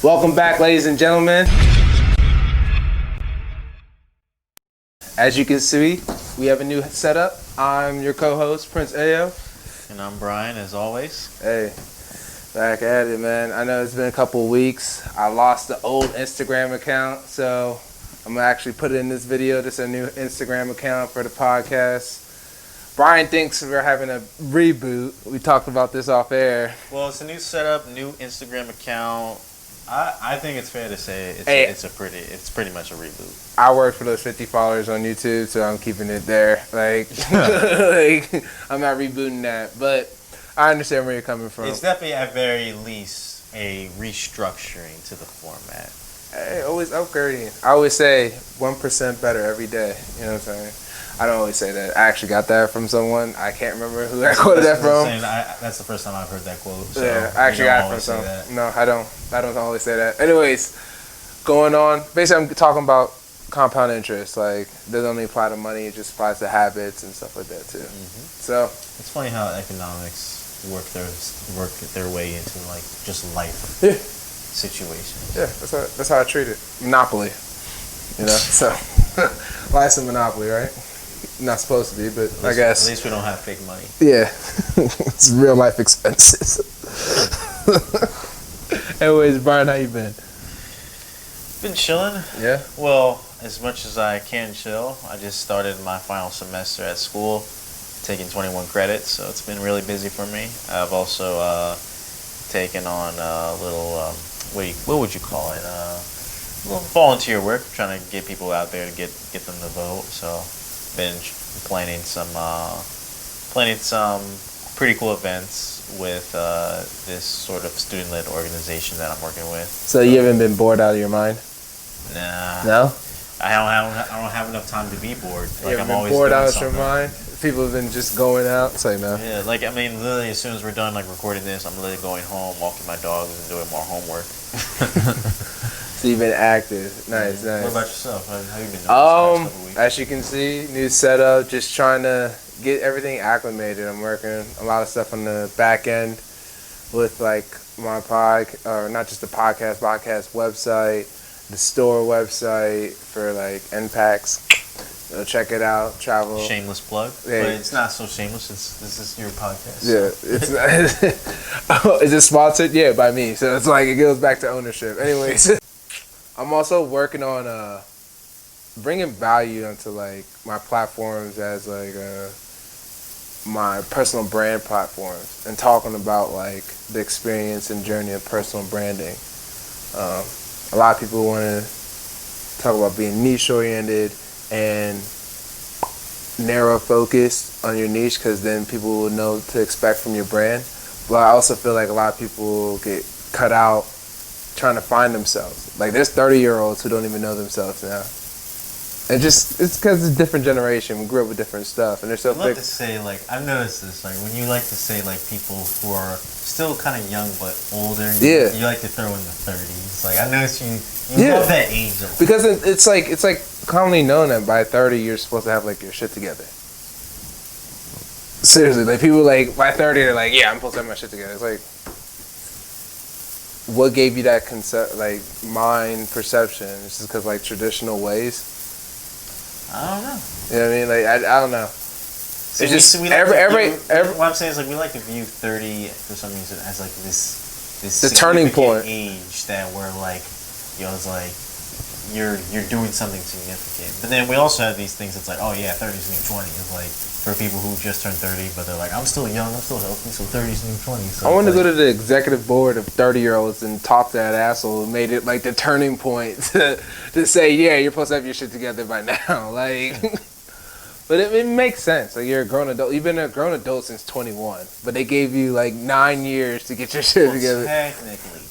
Welcome back, ladies and gentlemen. As you can see, we have a new setup. I'm your co-host, Prince Ayo. And I'm Brian, as always. Hey, back at it, man. I know it's been a couple of weeks. I lost the old Instagram account, so I'm going to actually put it in this video. This is a new Instagram account for the podcast. Brian thinks we're having a reboot. We talked about this off air. Well, it's a new setup, new Instagram account. I think it's fair to say it's pretty much a reboot. I work for those 50 followers on YouTube, so I'm keeping it there. Like I'm not rebooting that, but I understand where you're coming from. It's definitely at very least a restructuring to the format. Hey, always upgrading. I always say 1% better every day. You know what I'm saying? I don't always say that. I actually got that from someone. I can't remember who I quoted that from. That's the first time I've heard that quote. So yeah, I actually got it from someone. No, I don't. I don't always say that. Anyways, going on. Basically, I'm talking about compound interest. Like, it doesn't only apply to money. It just applies to habits and stuff like that too. Mm-hmm. So it's funny how economics work their way into like just life situations. Yeah, that's how I treat it. Monopoly. You know, so life's a monopoly, right? Not supposed to be, but I guess. At least we don't have fake money. Yeah. It's real life expenses. Anyways, Brian, how you been? Been chilling. Yeah? Well, as much as I can chill. I just started my final semester at school, taking 21 credits, so it's been really busy for me. I've also taken on a little, what would you call it? Little volunteer work, trying to get people out there to get them to vote. So, been planning some pretty cool events with this sort of student-led organization that I'm working with. So you haven't been bored out of your mind? Nah. No? I don't have enough time to be bored. Like, you haven't been bored out of your mind? People have been just going out. It's like, no. Yeah, like, I mean, literally, as soon as we're done, like, recording this, I'm literally going home, walking my dogs, and doing more homework. So you've been active. Nice. What about yourself? How have you been doing this past couple weeks? As you can see, new setup, just trying to get everything acclimated. I'm working a lot of stuff on the back end with like my not just the podcast website, the store website for like N.Packs. Check it out. Travel. Shameless plug, yeah. But it's not so shameless. This is your podcast. Yeah, it's not. Is it sponsored? Yeah, by me. So it's like it goes back to ownership. Anyways, I'm also working on bringing value onto like my platforms as like my personal brand platforms and talking about like the experience and journey of personal branding. A lot of people want to talk about being niche oriented and narrow focus on your niche because then people will know what to expect from your brand. But I also feel like a lot of people get cut out trying to find themselves. Like there's 30-year-olds who don't even know themselves now. And it's because it's a different generation. We grew up with different stuff, and they're so. I love to say, like, I've noticed this, like, when you like to say, like, people who are still kind of young but older, you like to throw in the 30s. Like, I noticed you love that age. Because it's like commonly known that by 30 you're supposed to have like your shit together. Seriously, like people like by 30 they're like, yeah, I'm supposed to have my shit together. It's like, what gave you that like mind perception? It's just because like traditional ways. I don't know. You know what I mean? Like I don't know. So it's just what I'm saying is like we like to view 30 for some reason as like this the turning point age that we're like, it's like you're doing something significant. But then we also have these things that's like, oh yeah, 30's new 20. It's like for people who just turned 30 but they're like, I'm still young, I'm still healthy, so 30's new 20. So I want to go to the executive board of 30-year-olds and talk to that asshole who made it like the turning point to say, yeah, you're supposed to have your shit together by now. Like, but it makes sense. Like you're a grown adult. You've been a grown adult since 21, but they gave you like 9 years to get your shit together. Technically.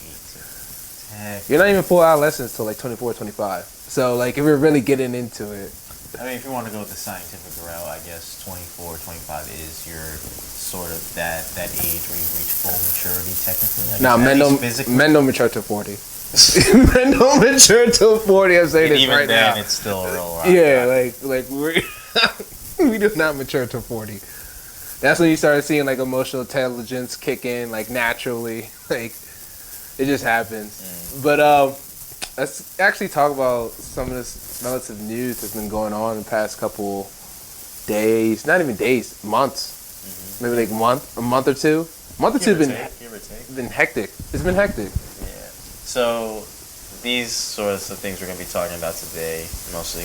You're not even full adolescence till like 24, 25. So like if we're really getting into it. I mean, if you want to go with the scientific route, I guess 24, 25 is your sort of that age where you reach full maturity technically. Nah, men don't mature till 40. Men don't mature till 40. I'm saying this right now. Even then, it's still a real rock. Yeah, like we do not mature till 40. That's when you start seeing like emotional intelligence kick in like naturally. Like it just happens. But let's actually talk about some of this relative news that's been going on in the past couple days. Not even days, months. Maybe like a month or two. A month or two been hectic. It's been hectic. Yeah. So these sorts of things we're going to be talking about today mostly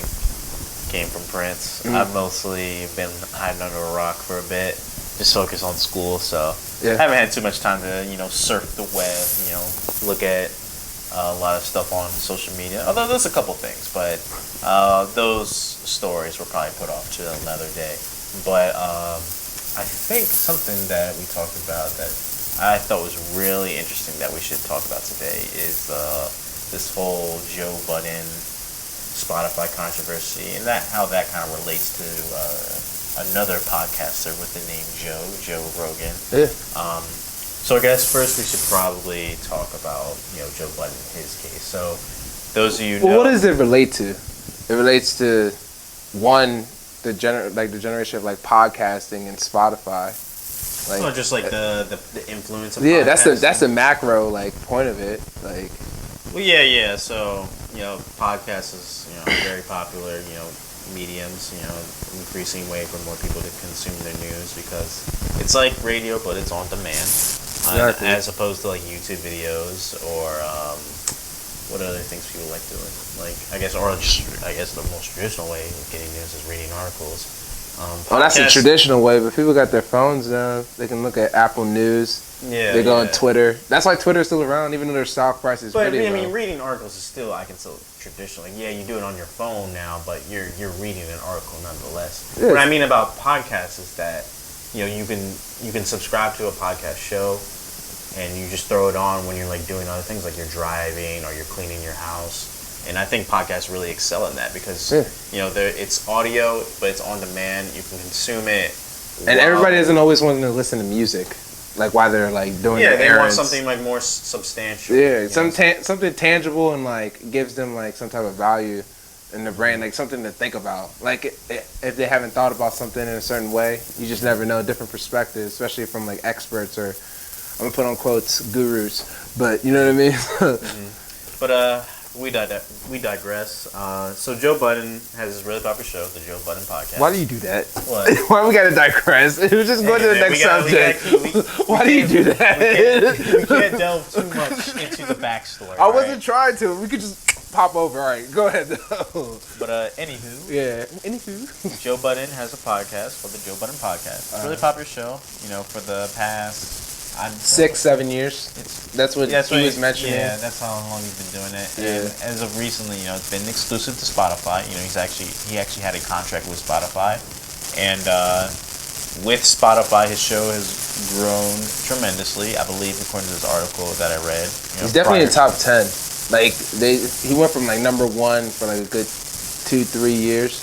came from Prince. I've mostly been hiding under a rock for a bit, just focused on school, so I haven't had too much time to, surf the web, look at a lot of stuff on social media. Although there's a couple things, but those stories were probably put off to another day. But I think something that we talked about that I thought was really interesting that we should talk about today is this whole Joe Budden Spotify controversy and how that kind of relates to another podcaster with the name Joe Rogan. Yeah. So I guess first we should probably talk about Joe Budden, his case. So those of you know, what does it relate to? It relates to one, the generation of like podcasting and Spotify. Like, just like the influence of podcasting. that's the macro like point of it. Like, well, yeah. So podcasts is very popular. Mediums. Increasing way for more people to consume their news because it's like radio, but it's on demand, as opposed to like YouTube videos or what other things people like doing. Like I guess the most traditional way of getting news is reading articles. That's the traditional way, but people got their phones now. They can look at Apple News. Yeah, they go on Twitter. That's why Twitter's still around, even though their stock price is pretty low. Reading articles is still, I can still traditional. Like, you do it on your phone now, but you're reading an article nonetheless. Yeah. What I mean about podcasts is that you can subscribe to a podcast show, and you just throw it on when you're like doing other things, like you're driving or you're cleaning your house. And I think podcasts really excel in that because it's audio, but it's on demand. You can consume it, and everybody doesn't always want to listen to music, like while they're like doing their errands. Yeah, they want something like more substantial. Yeah, something tangible and like gives them like some type of value in their brain, like something to think about. Like if they haven't thought about something in a certain way, you just never know, different perspectives, especially from like experts or I'm gonna put on quotes gurus, but you know what I mean. But we digress. So Joe Budden has this really popular show, the Joe Budden Podcast. Why do you do that? What? Why we gotta digress? Just go to the next subject. Why do you do that? We can't delve too much into the backstory. I wasn't trying to. We could just pop over. All right, go ahead. But anywho. Yeah. Anywho. Joe Budden has a podcast called the Joe Budden Podcast. It's a really popular show. For the past 6-7 years. That's what he was mentioning. Yeah, that's how long he's been doing it. Yeah. And as of recently, it's been exclusive to Spotify. He actually had a contract with Spotify, and with Spotify, his show has grown tremendously. I believe, according to this article that I read, he's definitely in top 10. Like he went from like number 1 for like a good 2-3 years,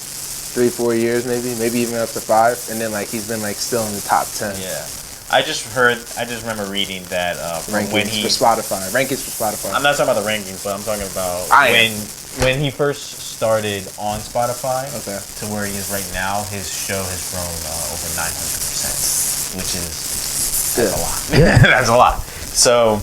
3-4 years, maybe even up to 5, and then like he's been like still in the top 10. Yeah. I just remember reading that rankings for Spotify. I'm not talking about the rankings, but I'm talking about when he first started on Spotify to where he is right now. His show has grown over 900%, which is a lot. Yeah. That's a lot. So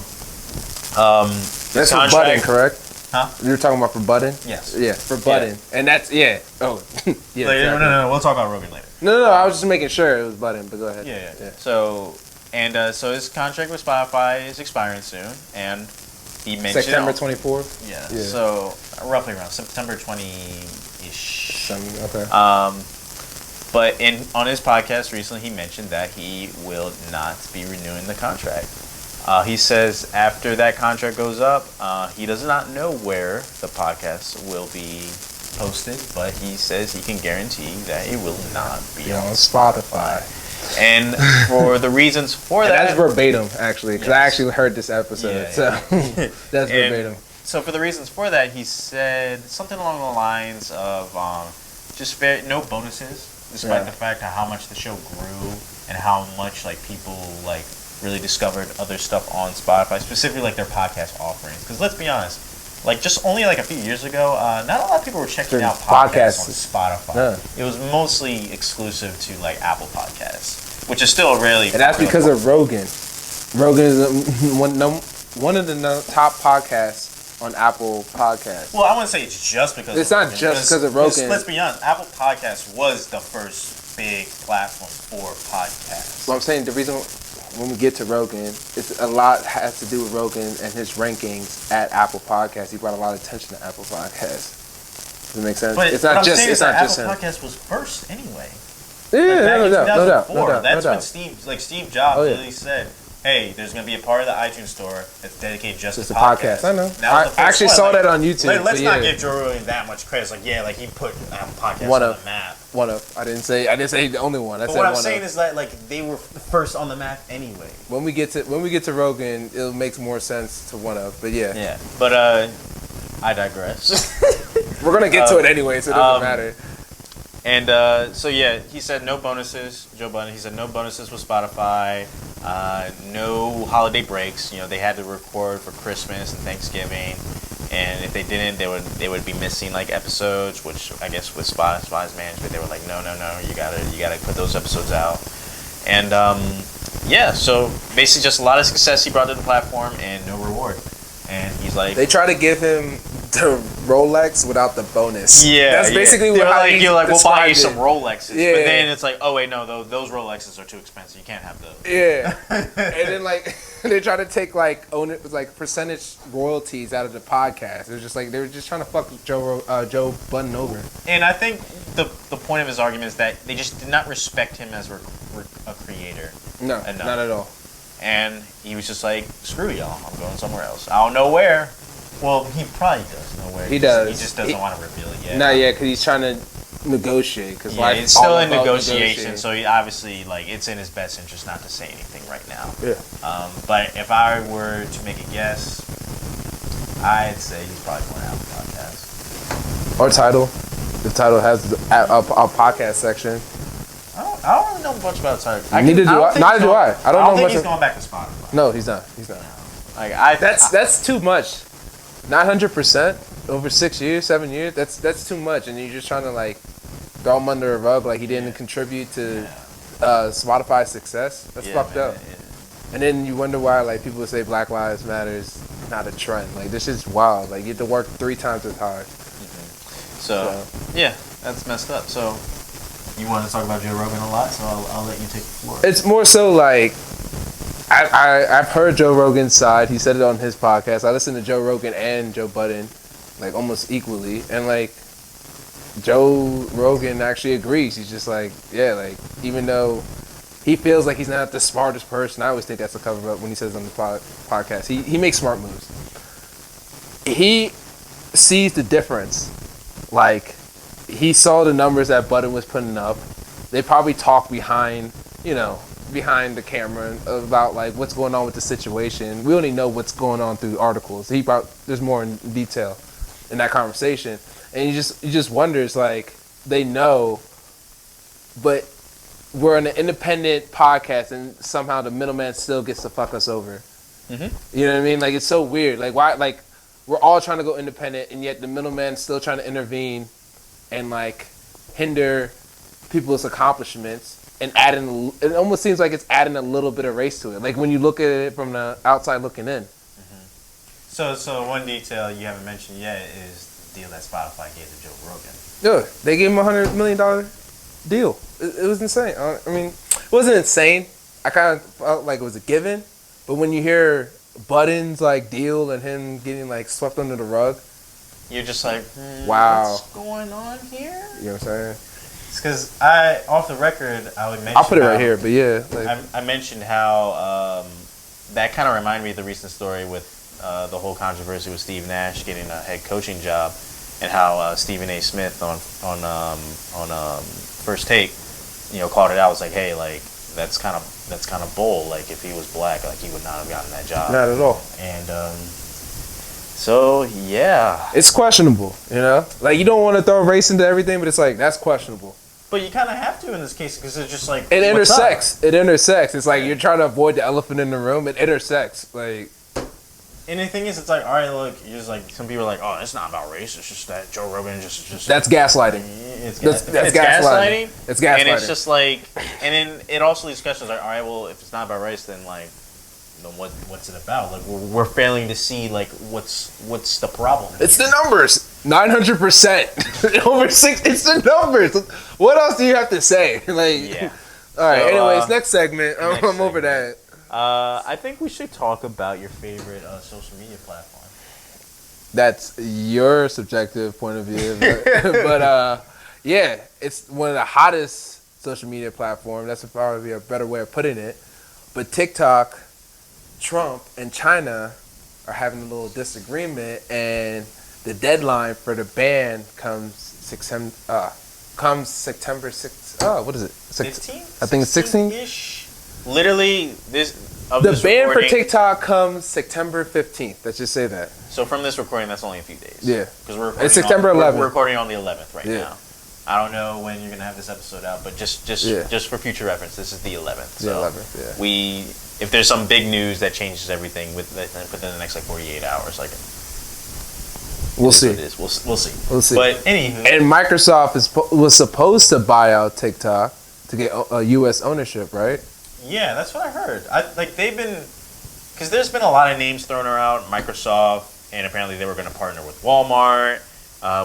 that's for Budden, correct? Huh? You were talking about for Budden? Yes. Yeah, for Budden, and that's Oh, yeah. Exactly. No. We'll talk about Rogan later. No. I was just making sure it was Budden, but go ahead. Yeah. So his contract with Spotify is expiring soon, and he mentioned September 24th. Yeah. So roughly around September 20-ish. Okay. But on his podcast recently, he mentioned that he will not be renewing the contract. He says after that contract goes up, he does not know where the podcast will be posted, but he says he can guarantee that it will not be on Spotify. And for the reasons for that... That's verbatim, actually, because I actually heard this episode, so that's verbatim. So for the reasons for that, he said something along the lines of just no bonuses, despite the fact of how much the show grew and how much like people like really discovered other stuff on Spotify, specifically like their podcast offerings. Because let's be honest, like just only like a few years ago, not a lot of people were checking out podcasts on Spotify. Yeah. It was mostly exclusive to like Apple Podcasts, which is still really. And that's because of Rogan. Rogan is one of the top podcasts on Apple Podcasts. Well, I wouldn't say it's just because it's of not Rogan, just because of Rogan. Let's be honest, Apple Podcast was the first big platform for podcasts. Well, I'm saying the reason when we get to Rogan, it's a lot has to do with Rogan and his rankings at Apple Podcasts. He brought a lot of attention to Apple Podcasts. Does it make sense? But it's not just Apple him. Podcast was first anyway. Yeah, no doubt. That's when Steve Jobs literally said, "Hey, there's gonna be a part of the iTunes store that's dedicated just to podcasts." I know. I actually saw that on YouTube. Let's not give Joe Rogan that much credit. It's he put Apple Podcasts on the map. I didn't say the only one. But what I'm saying is that they were first on the map anyway. When we get to Rogan, it'll make more sense to one of. But yeah. Yeah. But I digress. We're gonna get to it anyway, so it doesn't matter. And so yeah, he said no bonuses. Joe Budden. He said no bonuses with Spotify. No holiday breaks. They had to record for Christmas and Thanksgiving, and if they didn't, they would be missing episodes. Which I guess with Spotify's management, they were like, no, you gotta put those episodes out. And yeah, so basically just a lot of success he brought to the platform and no reward. And he's like, they try to give him the Rolex without the bonus. Yeah, that's basically what you're like, we'll buy you some Rolexes. Yeah. But then it's like, oh wait, no, those Rolexes are too expensive. You can't have those. Yeah, and then they try to take percentage royalties out of the podcast. It's just they were just trying to fuck Joe Budden over. And I think the point of his argument is that they just did not respect him as a creator. No, enough. Not at all. And he was just like, screw y'all, I'm going somewhere else. I don't know where. Well, he probably does know where. He does. He just doesn't want to reveal it yet. Not yet, because he's trying to negotiate. Cause it's still in negotiation, so he obviously, it's in his best interest not to say anything right now. Yeah. But if I were to make a guess, I'd say he's probably going to have a podcast. Or Tidal. The Tidal has a podcast section. I don't really know much about Tidal. Neither do I. Neither do I. I don't know much. He's going back to Spotify. No, he's not. That's too much. 900% over 6 years, 7 years. That's too much, and you're just trying to throw him under a rug he didn't contribute to Spotify's success. That's fucked up. Yeah. And then you wonder why people would say Black Lives Matter is not a trend. This is wild. You have to work 3 times as hard. Mm-hmm. So yeah, that's messed up. So you want to talk about Joe Rogan a lot, so I'll let you take the floor. It's more so I've heard Joe Rogan's side. He said it on his podcast. I listen to Joe Rogan and Joe Budden almost equally, and Joe Rogan actually agrees. He's just even though he feels like he's not the smartest person, I always think that's a cover up when he says on the podcast. He makes smart moves. He sees the difference. He saw the numbers that Budden was putting up. They probably talk behind the camera about what's going on with the situation. We only know what's going on through articles. There's more in detail in that conversation, and you just wonders they know, but we're an independent podcast, and somehow the middleman still gets to fuck us over. Mm-hmm. You know what I mean? It's so weird. Why? We're all trying to go independent, and yet the middleman's still trying to intervene and hinder people's accomplishments. And it almost seems like it's adding a little bit of race to it. When you look at it from the outside looking in. Mm-hmm. So one detail you haven't mentioned yet is the deal that Spotify gave to Joe Rogan. Yeah, they gave him $100 million deal. It was insane. I mean, it wasn't insane. I kind of felt like it was a given. But when you hear Budden's deal and him getting swept under the rug, you're just wow, what's going on here? You know what I'm saying? Because off the record, I would mention. I'll put it right here, but yeah. I mentioned how that kind of reminded me of the recent story with the whole controversy with Steve Nash getting a head coaching job, and how Stephen A. Smith on First Take, called it out. Was hey, that's kind of bold. If he was black, he would not have gotten that job. Not at all. And so yeah, it's questionable. You don't want to throw race into everything, but it's that's questionable. But you kind of have to in this case because it's just it intersects. It intersects. It's you're trying to avoid the elephant in the room. It intersects. And the thing is, it's all right. Look, you're just some people are oh, it's not about race. It's just that Joe Rogan just. That's gaslighting. It's gaslighting. It's gaslighting. And it's just and then it also leads questions all right. Well, if it's not about race, then what's it about? Like we're failing to see like what's the problem. It's the numbers. 900%. Over 6. It's the numbers. What else do you have to say? Like, Yeah. All right. So, anyways, next segment. I'm over that. I think we should talk about your favorite social media platform. That's your subjective point of view, but yeah, it's one of the hottest social media platforms. That's probably a better way of putting it. But TikTok, Trump, and China are having a little disagreement, and the deadline for the ban comes September 6th. Oh, what is it? 15? I think it's 16. Ish. Literally, The ban for TikTok comes September 15th. Let's just say that. So from this recording, that's only a few days. Yeah. Because it's September 11th. We're recording on the 11th right now. I don't know when you're gonna have this episode out, but just for future reference, this is the 11th. So the 11th. Yeah. If there's some big news that changes everything within the next like 48 hours, like we'll see. We'll see. But anywho, and Microsoft was supposed to buy out TikTok to get U.S. ownership, right? Yeah, that's what I heard. Because there's been a lot of names thrown around, Microsoft, and apparently they were going to partner with Walmart.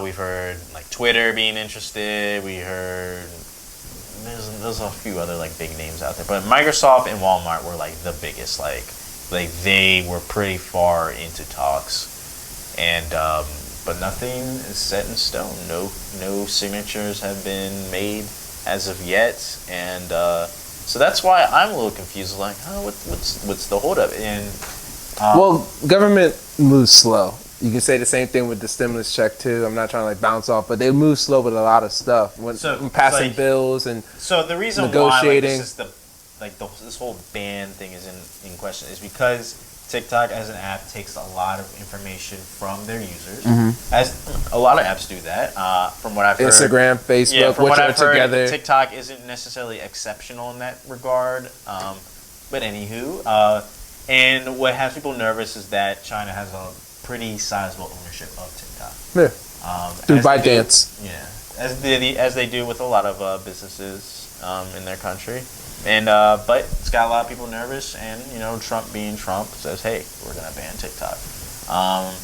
We've heard like Twitter being interested. We heard there's a few other like big names out there, but Microsoft and Walmart were like the biggest. Like they were pretty far into talks, and but nothing is set in stone. No signatures have been made as of yet, and so that's why I'm a little confused. Like, what's the holdup? And well, government moves slow. You can say the same thing with the stimulus check too. I'm not trying to like bounce off, but they move slow with a lot of stuff when passing like, bills and so the reason negotiating. Why this whole ban thing is in question is because TikTok as an app takes a lot of information from their users. Mm-hmm. As a lot of apps do that. From what I've heard, Instagram, Facebook, from which what are I've heard, together. TikTok isn't necessarily exceptional in that regard. But anywho, and what has people nervous is that China has a pretty sizable ownership of TikTok. Yeah. Through ByteDance. Yeah, as they do with a lot of businesses in their country. And but it's got a lot of people nervous, and Trump being Trump says, "Hey, we're gonna ban TikTok."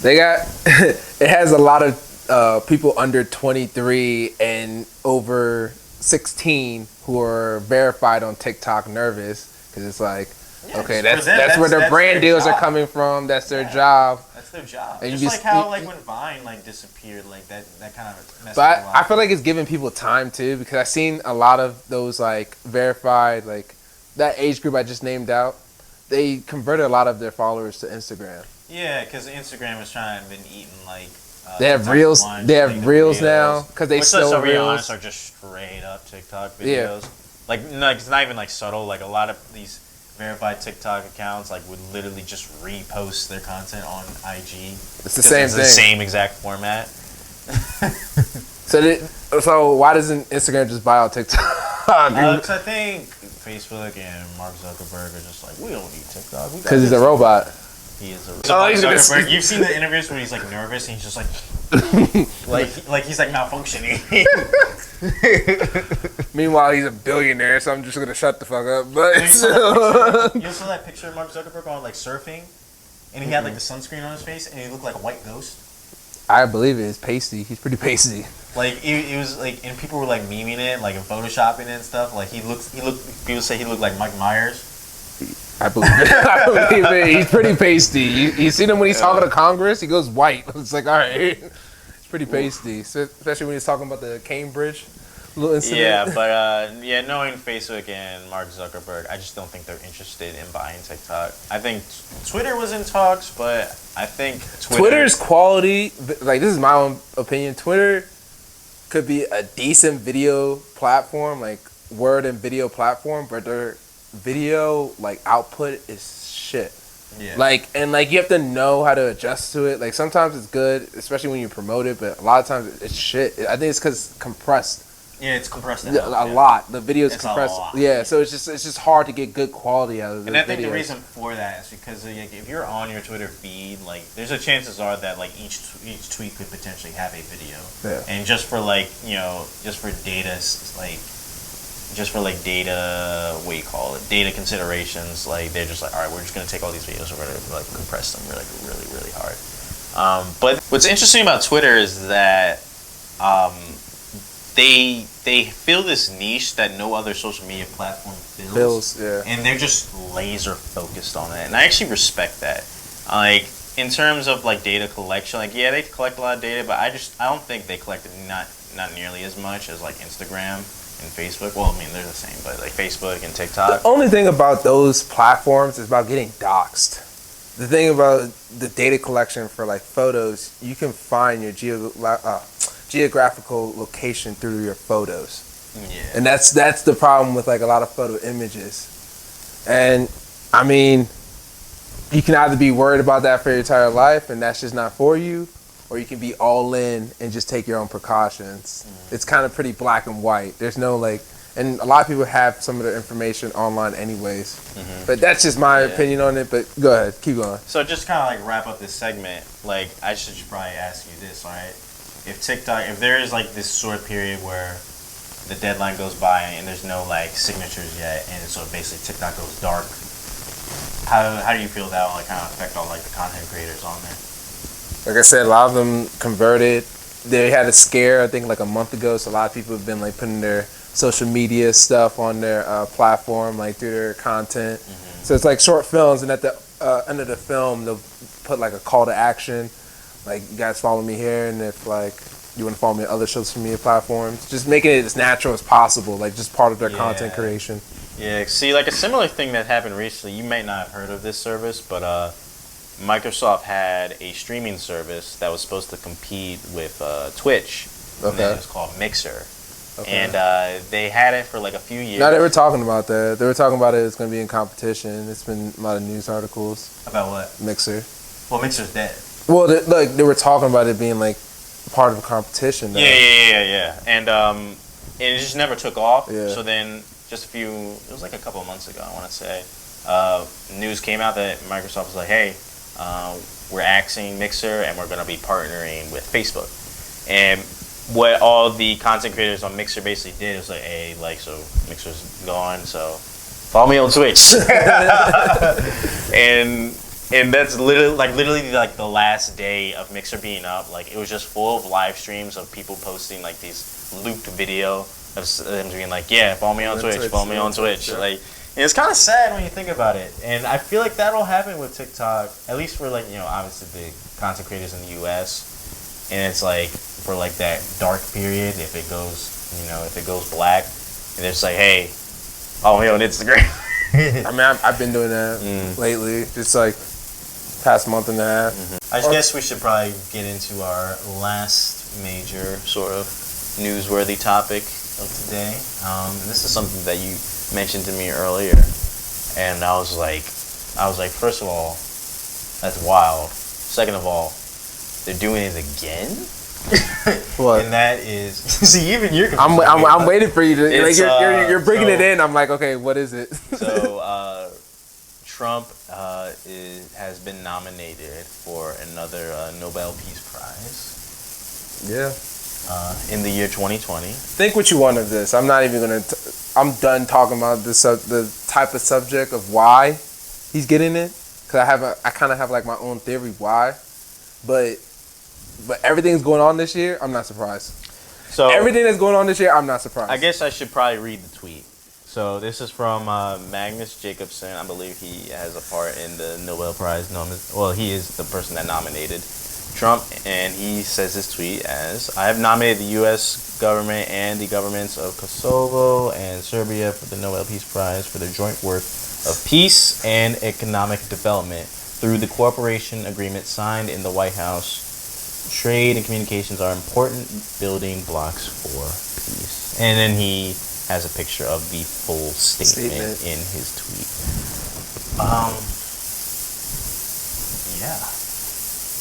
They got it has a lot of people under 23 and over 16 who are verified on TikTok nervous because it's like, okay, that's where their brand deals are coming from. That's their job. That's their job. And just like how when Vine disappeared, like that kind of messed But up. I feel like it's giving people time too because I've seen a lot of those like verified like that age group I just named out. They converted a lot of their followers to Instagram. Yeah, because Instagram is trying to been eating like. They have reels. They have reels now because they still reels. Reels. Honest, are just straight up TikTok videos. Yeah. Like it's not even like subtle. Like a lot of these verified TikTok accounts would literally just repost their content on IG. It's the same thing. The same exact format. So why doesn't Instagram just buy out TikTok? Because I think Facebook and Mark Zuckerberg are just like, we don't need TikTok. Because he's a robot. He is a robot. You've seen the interviews when he's nervous and he's just like he's malfunctioning. Meanwhile, he's a billionaire, so I'm just gonna shut the fuck up. But you saw that picture of Mark Zuckerberg on surfing, and he had the sunscreen on his face, and he looked like a white ghost. I believe it. It's pasty. He's pretty pasty. It was and people were memeing it, and photoshopping it and stuff. He looked. People say he looked like Mike Myers. I believe it. I believe it. He's pretty pasty. You seen him when he's talking to Congress? He goes white. It's like, all right. It's pretty pasty, especially when he's talking about the Cambridge little incident. Yeah, but knowing Facebook and Mark Zuckerberg, I just don't think they're interested in buying TikTok. I think Twitter was in talks, but I think Twitter's quality, this is my own opinion, Twitter could be a decent video platform, word and video platform, but their video output is shit. Yeah. You have to know how to adjust to it. Sometimes it's good, especially when you promote it, but a lot of times it's shit. I think it's because compressed. Yeah, it's compressed a lot. The video is compressed. Yeah, so it's just hard to get good quality out of the videos. And I think the reason for that is because if you're on your Twitter feed, there's a chances are that each tweet could potentially have a video. Yeah. And just for just for data just for like data, what do you call it? Data considerations. Like they're just like, all right, we're just gonna take all these videos, we're gonna like compress them really hard. But what's interesting about Twitter is that they fill this niche that no other social media platform fills. Yeah. And they're just laser focused on it, and I actually respect that. Like in terms of like data collection, like yeah, they collect a lot of data, but I don't think they collect not nearly as much as like Instagram and Facebook. Well, I mean they're the same, but like Facebook and TikTok. The only thing about those platforms is about getting doxxed. The thing about the data collection for like photos, you can find your geographical location through your photos. Yeah. And that's the problem with like a lot of photo images. And I mean, you can either be worried about that for your entire life and that's just not for you, or you can be all in and just take your own precautions. It's kind of pretty black and white. There's no like, and a lot of people have some of their information online anyways. But that's just my opinion on it, but go ahead, keep going. So just kind of like wrap up this segment, like I should probably ask you this, all right? If TikTok, if there is like this short period where the deadline goes by and there's no like signatures yet, and so basically TikTok goes dark, how do you feel that will like kind of affect all like the content creators on there? Like I said, a lot of them converted. They had a scare, I think like a month ago, so a lot of people have been like putting their social media stuff on their platform, like through their content. So it's like short films, and at the end of the film, they'll put like a call to action, like you guys follow me here, and if like you want to follow me on other social media platforms, just making it as natural as possible, like just part of their content creation. Yeah, see, like a similar thing that happened recently, you may not have heard of this service, but Microsoft had a streaming service that was supposed to compete with Twitch. Okay. And it was called Mixer. Okay. And they had it for like a few years. Now they were talking about that. They were talking about it's going to be in competition. It's been a lot of news articles. About what? Mixer. Well, Mixer's dead. Well, they were talking about it being like part of a competition. Though. Yeah. And it just never took off. Yeah. So then it was like a couple of months ago, I want to say, news came out that Microsoft was like, hey, we're axing Mixer and we're going to be partnering with Facebook. And what all the content creators on Mixer basically did was like, hey, like, so Mixer's gone, so follow me on Twitch. and that's literally like the last day of Mixer being up. Like, it was just full of live streams of people posting like these looped video of them being like, yeah, follow me on Twitch, follow me on Twitch. Yeah. Like, and it's kind of sad when you think about it. And I feel like that'll happen with TikTok, at least for like, obviously the content creators in the US. And it's like, for like that dark period, if it goes black, and it's like, hey, follow me on Instagram. I mean, I've been doing that lately, just like past month and a half. I guess we should probably get into our last major sort of newsworthy topic of today. This is something that you mentioned to me earlier, and I was like, first of all, that's wild. Second of all, they're doing it again. What? And that is, see, even you're confused. I'm waiting for you to like you're bringing it in. I'm like, okay, what is it? So Trump has been nominated for another Nobel Peace Prize. Yeah. In the year 2020. Think what you want of this. I'm not even gonna. I'm done talking about this the type of subject of why he's getting it, because I kind of have like my own theory why, but everything's going on this year. I'm not surprised. So everything that's going on this year, I'm not surprised. I guess I should probably read the tweet. So this is from Magnus Jacobson. I believe he has a part in the Nobel Prize. Well, he is the person that nominated Trump, and he says this tweet as, I have nominated the U.S. government and the governments of Kosovo and Serbia for the Nobel Peace Prize for their joint work of peace and economic development through the cooperation agreement signed in the White House. Trade and communications are important building blocks for peace. And then he has a picture of the full statement in his tweet. Yeah.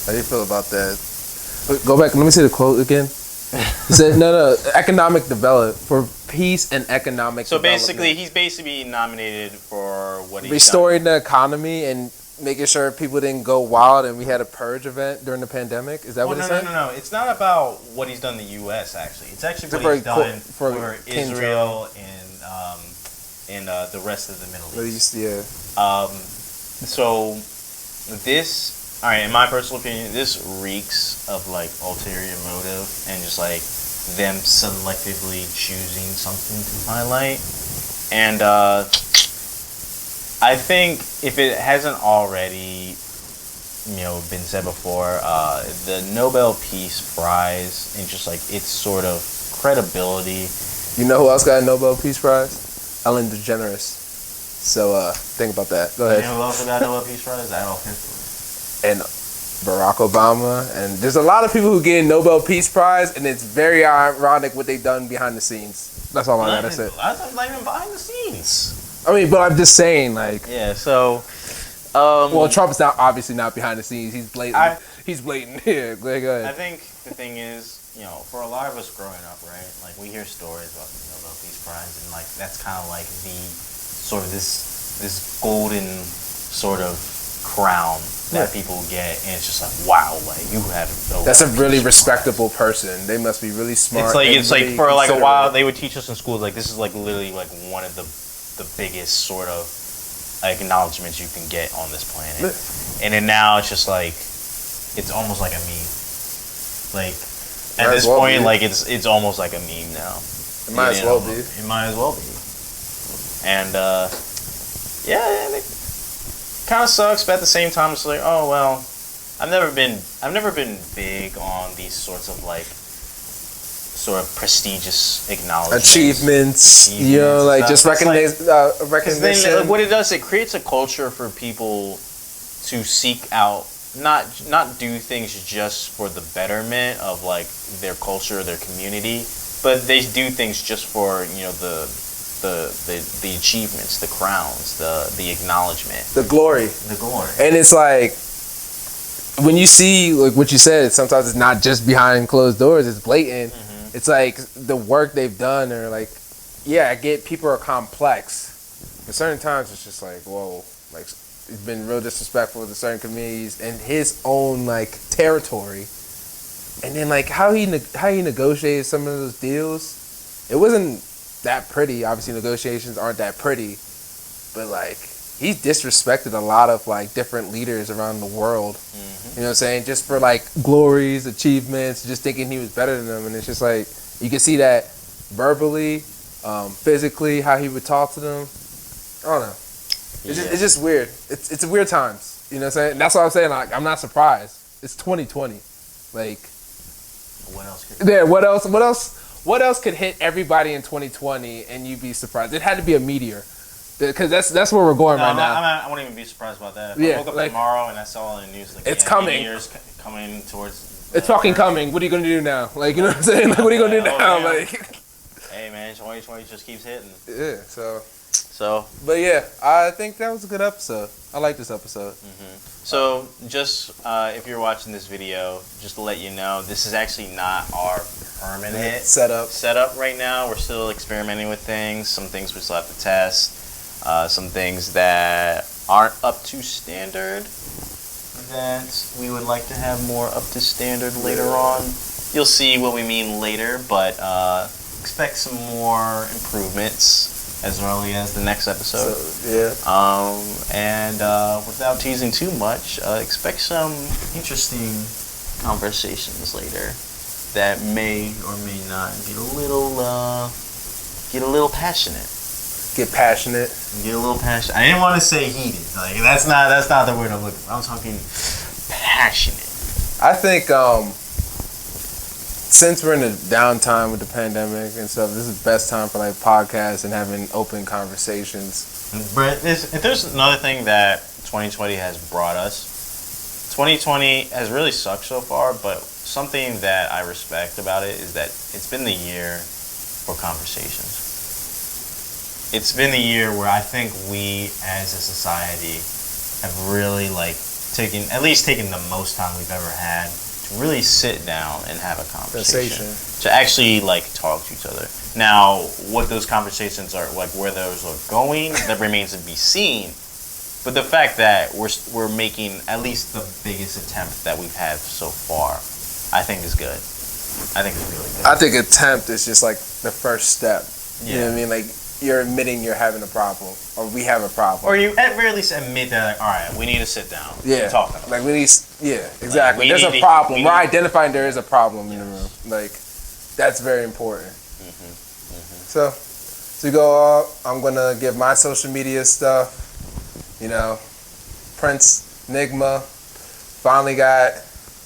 How do you feel about that? Go back. Let me see the quote again. He said, no, economic development for peace and economic development. So basically, he's basically nominated for what he's restoring the economy and making sure people didn't go wild and we had a purge event during the pandemic. Is that what it's saying? No. It's not about what he's done in the U.S., actually. It's actually what he's done for Israel and in the rest of the Middle East. Yeah. So this, all right, in my personal opinion, this reeks of like ulterior motive and just like them selectively choosing something to highlight. And I think if it hasn't already, been said before, the Nobel Peace Prize and just like its sort of credibility. You know who else got a Nobel Peace Prize? Ellen DeGeneres. So think about that. Go ahead. You know who else got a Nobel Peace Prize? Adolf Hitler. And Barack Obama. And there's a lot of people who get a Nobel Peace Prize, and it's very ironic what they've done behind the scenes. That's all I gotta say. I'm not even behind the scenes. I mean, but I'm just saying, like. Yeah. So. Well, Trump's obviously not behind the scenes. He's blatant. He's blatant. Yeah, go ahead. I think the thing is, for a lot of us growing up, right? Like we hear stories about the Nobel Peace Prize, and like that's kind of like the sort of this golden sort of crown that people get, and it's just like, wow, like you have Nobel That's a really Peace respectable Prize. person. They must be really smart. It's like for like a while they would teach us in school, like this is like literally like one of the biggest sort of acknowledgments you can get on this planet. And then now it's just like it's almost like a meme. Like at this point, like it's almost like a meme now. It might as well be. It might as well be. And yeah, it kind of sucks, but at the same time, it's like, oh well, I've never been big on these sorts of like sort of prestigious acknowledgments. Achievements, like just recognition. Then, what it does, it creates a culture for people to seek out, not do things just for the betterment of like their culture or their community, but they do things just for the achievements, the crowns, the acknowledgement, the glory. And it's like when you see like what you said, sometimes it's not just behind closed doors; it's blatant. Mm-hmm. It's like the work they've done, or like, yeah, I get people are complex, but certain times it's just like, whoa, like it's been real disrespectful to certain communities and his own like territory, and then like how he negotiated some of those deals, it wasn't that pretty. Obviously, negotiations aren't that pretty, but like he disrespected a lot of like different leaders around the world. Mm-hmm. You know what I'm saying? Just for like glories, achievements, just thinking he was better than them. And it's just like you can see that verbally, physically, how he would talk to them. I don't know. It's just weird. It's weird times. You know what I'm saying? That's what I'm saying. Like I'm not surprised. It's 2020. Like what else could what else could hit everybody in 2020 and you'd be surprised? It had to be a meteor. Because that's where we're going right now. I won't even be surprised about that. If I woke up tomorrow and I saw in the news like it's coming. Meteors coming towards. It's fucking coming. What are you gonna do now? Like you know what I'm saying? Like what are you gonna do now? Like. Hey man, 2020 just keeps hitting. Yeah. So. But yeah, I think that was a good episode. I like this episode. Mm-hmm. So just if you're watching this video, just to let you know, this is actually not our permanent setup right now. We're still experimenting with things. Some things we still have to test. Some things that aren't up to standard that we would like to have more up to standard later on. You'll see what we mean later, but expect some more improvements as early as the next episode. And without teasing too much, expect some interesting conversations later that may or may not get a little passionate. Get passionate. Get a little passionate. I didn't want to say heated. Like that's not the word I'm looking for. I'm talking passionate. I think since we're in a downtime with the pandemic and stuff, this is the best time for like podcasts and having open conversations. But if there's another thing that 2020 has brought us, 2020 has really sucked so far, but something that I respect about it is that it's been the year for conversations. It's been the year where I think we as a society have really taken the most time we've ever had to really sit down and have a conversation. To actually talk to each other. Now, what those conversations are, where those are going, that remains to be seen. But the fact that we're making at least the biggest attempt that we've had so far, I think is good. I think it's really good. I think attempt is just the first step. You know what I mean? you're admitting you're having a problem, or we have a problem. Or you at very least admit that, all right, we need to sit down. Yeah. And talk about it. Like we need, yeah, exactly. Like, There's a problem. We're identifying there is a problem in the room. Like, that's very important. So to go up, I'm gonna give my social media stuff. You know, Prince Nigma. Finally got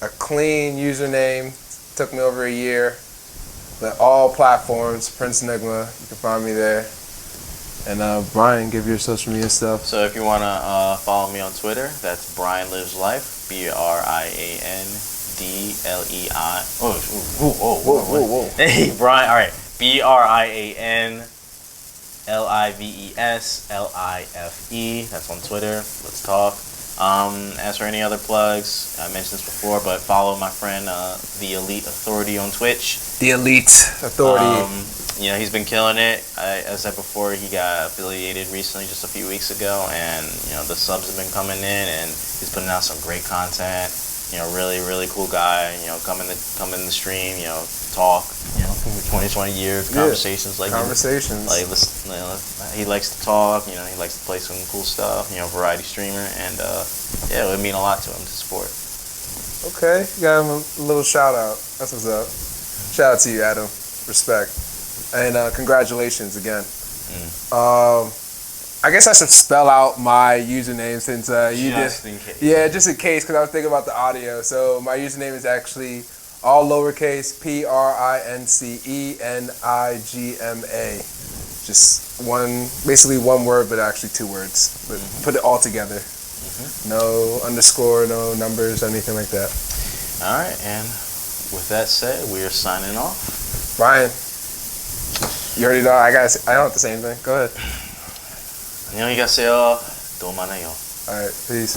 a clean username. Took me over a year. But all platforms, Prince Nigma. You can find me there. And Brian, give your social media stuff. So if you want to follow me on Twitter, that's Brian Lives Life, BrianDlei. Whoa. Hey, Brian, all right. BrianLivesLife. That's on Twitter. Let's talk. As for any other plugs, I mentioned this before, but follow my friend, The Elite Authority on Twitch. The Elite Authority. He's been killing it. As I said before, he got affiliated recently, just a few weeks ago, and the subs have been coming in, and he's putting out some great content. Really, really cool guy. Come in the stream. Talk. 20 years conversations like conversations. He likes to talk. He likes to play some cool stuff. Variety streamer, and it would mean a lot to him to support. Okay, you got him a little shout out. That's what's up. Shout out to you, Adam. Respect. And congratulations again. I guess I should spell out my username since you just in case. Yeah, just in case, because I was thinking about the audio. So my username is actually all lowercase PrinceNigma. Just basically one word, but actually two words. But put it all together. No underscore, no numbers, anything like that. All right, and with that said, we are signing off. Brian, you already know. I don't have to say anything. Go ahead. 안녕히 가세요. 또 만나요. All right, peace.